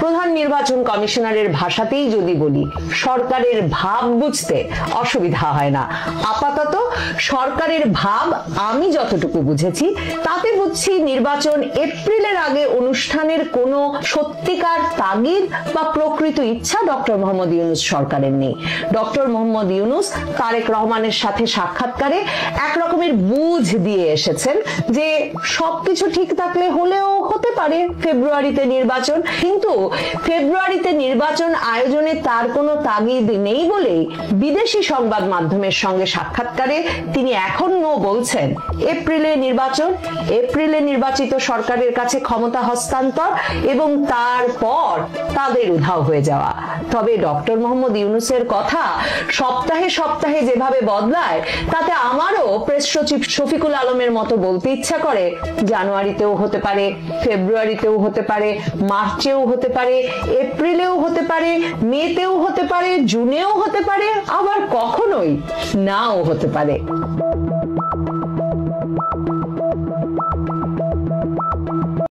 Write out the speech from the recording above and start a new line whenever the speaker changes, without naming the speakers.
প্রধান নির্বাচন কমিশনারের ভাষাতেই যদি বলি, সরকারের ভাব বুঝতে অসুবিধা হয় না। আপাতত সরকারের ভাব আমি যতটুকু বুঝেছি তাতে বুঝছি নির্বাচন এপ্রিলের আগে অনুষ্ঠানের কোনো সত্যিকার তাগিদ বা প্রকৃত ইচ্ছা ডক্টর মোহাম্মদ ইউনূস সরকারের নেই। ডক্টর মোহাম্মদ ইউনূস তারেক রহমানের সাথে সাক্ষাৎকারে এক রকমের বুঝ দিয়ে এসেছেন যে সবকিছু ঠিক থাকলে হলেও হতে পারে ফেব্রুয়ারিতে নির্বাচন, কিন্তু ফেব্রুয়ারিতে নির্বাচন আয়োজনে তার কোনো তাগিদ নেই বলেই বিদেশি সংবাদ মাধ্যমের সঙ্গে সাক্ষাৎকারে তিনি এখনো বলছেন এপ্রিলে নির্বাচন, এপ্রিলে নির্বাচিত সরকারের কাছে ক্ষমতা হস্তান্তর এবং তারপর তাদের উধাও হয়ে যাওয়া। তবে ডক্টর মোহাম্মদ ইউনূসের কথা সপ্তাহে সপ্তাহে যেভাবে বদলায় তাতে আমারও প্রেস সচিব শফিকুল আলমের মতো বলতে ইচ্ছা করে জানুয়ারিতেও হতে পারে, ফেব্রুয়ারিতেও হতে পারে, মার্চেও হতে পারে, এপ্রিলেও হতে পারে, মেতেও হতে পারে, জুনেও হতে পারে, আবার কখনোই নাও হতে পারে।